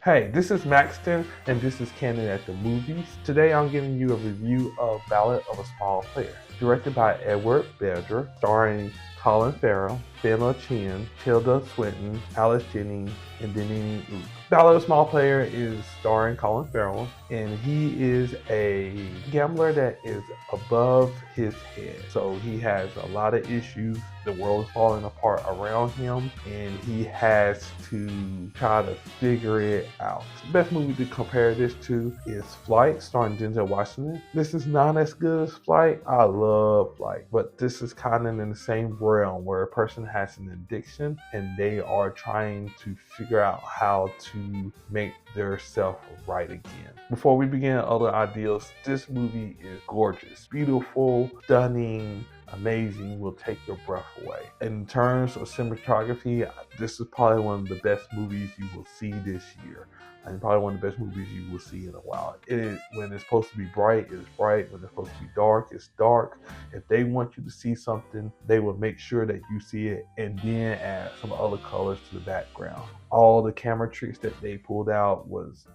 Hey, this is Maxtan, and this is Candid at the Movies. Today I'm giving you a review of Ballad of a Small Player, directed by Edward Berger, starring Colin Farrell, Bella Chin, Tilda Swinton, Alice Jennings, and Denini Oop. Ballad of a Small Player is starring Colin Farrell, and he is a gambler that is above his head. So he has a lot of issues. The world is falling apart around him, and he has to try to figure it out. The best movie to compare this to is Flight, starring Denzel Washington. This is not as good as Flight. I love Flight, but this is kind of in the same realm where a person has an addiction and they are trying to figure out how to make their self right again. Before we begin other ideas, this movie is gorgeous, beautiful, stunning, amazing, will take your breath away. In terms of cinematography, this is probably one of the best movies you will see this year. And probably one of the best movies you will see in a while. When it's supposed to be bright, it's bright. When it's supposed to be dark, it's dark. If they want you to see something, they will make sure that you see it and then add some other colors to the background. All the camera tricks that they pulled out was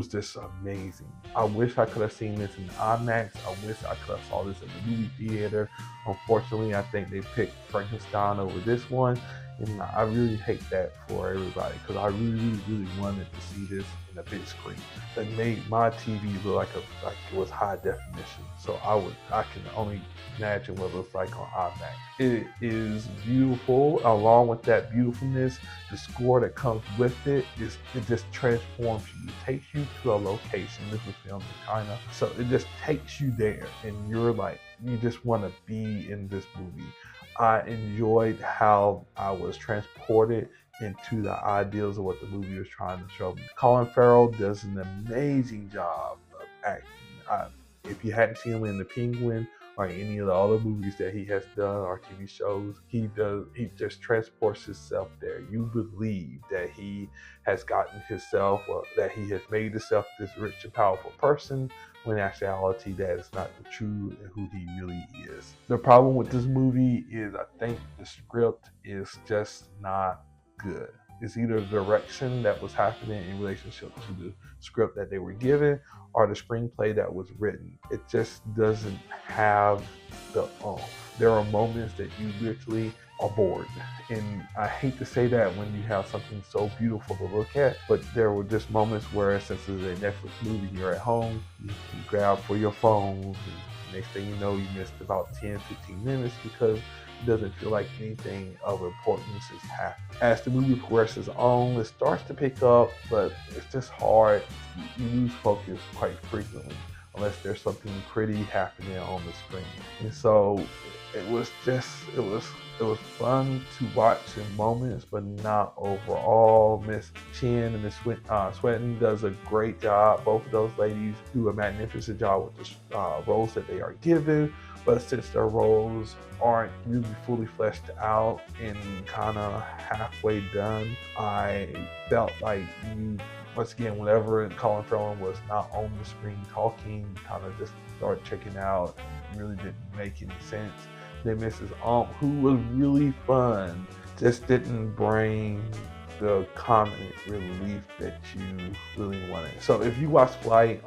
just amazing. I wish I could have seen this in IMAX. I wish I could have saw this in the movie theater. Unfortunately, I think they picked Frankenstein over this one. And I really hate that for everybody because I really wanted to see this in a big screen. That made my TV look like it was high definition. So I can only imagine what it looks like on IMAX. It is beautiful. Along with that beautifulness, the score that comes with it just transforms you. It takes you to a location. This was filmed in China, so it just takes you there, and you just want to be in this movie. I enjoyed how I was transported into the ideals of what the movie was trying to show me. Colin Farrell does an amazing job of acting. If you hadn't seen him in The Penguin or any of the other movies that he has done or TV shows, he just transports himself there. You believe that he has gotten himself, or that he has made himself this rich and powerful person, when in actuality that is not the true and who he really is. The problem with this movie is I think the script is just not good. It's either the direction that was happening in relationship to the script that they were given or the screenplay that was written. It just doesn't have the oomph. There are moments that you literally are bored. And I hate to say that when you have something so beautiful to look at, but there were just moments where, since it's a Netflix movie, you're at home, you grab for your phone, and next thing you know, you missed about 10, 15 minutes because it doesn't feel like anything of importance is happening. As the movie progresses on, it starts to pick up, but it's just hard. You lose focus quite frequently unless there's something pretty happening on the screen. And so it was fun to watch in moments, but not overall. Miss Chin and Miss Swinton does a great job. Both of those ladies do a magnificent job with the roles that they are given. But since their roles aren't really fully fleshed out and kind of halfway done, I felt like once again, whenever Colin Farrell was not on the screen talking, kind of just started checking out. It really didn't make any sense. Then Mrs. Who was really fun, just didn't bring the comic relief that you really wanted. So if you watch Flight,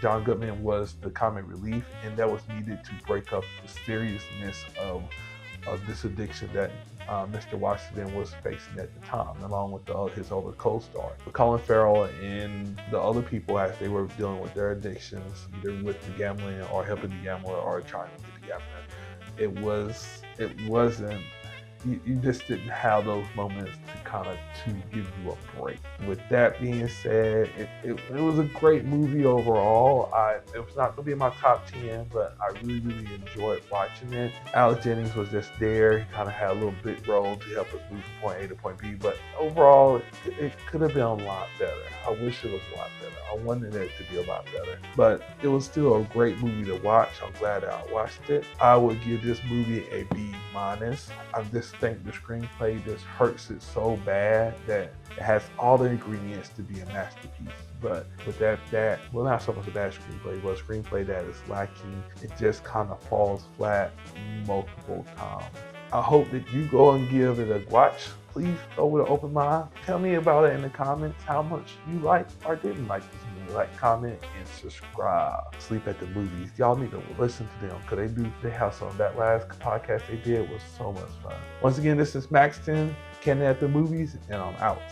John Goodman was the comic relief, and that was needed to break up the seriousness of this addiction that Mr. Washington was facing at the time, along with his other co-stars. Colin Farrell and the other people, as they were dealing with their addictions, either with the gambling or helping the gambler or trying to get the gambler, it wasn't. You just didn't have those moments to give you a break. With that being said, it was a great movie overall. It was not going to be in my top 10, but I really enjoyed watching it. Alex Jennings was just there. He kind of had a little bit role to help us move from point A to point B, but overall, it could have been a lot better. I wish it was a lot better. I wanted it to be a lot better, but it was still a great movie to watch. I'm glad that I watched it. I would give this movie a B-. I just think the screenplay just hurts it so bad that it has all the ingredients to be a masterpiece. But with that, well, not so much a bad screenplay, but a screenplay that is lacking. It just kind of falls flat multiple times. I hope that you go and give it a watch. Please go with an open mind. Tell me about it in the comments, how much you liked or didn't like this movie. Like, comment, and subscribe. Sleep at the Movies. Y'all need to listen to them because they have some. That last podcast they did was so much fun. Once again, this is Maxtan, Candid at the Movies, and I'm out.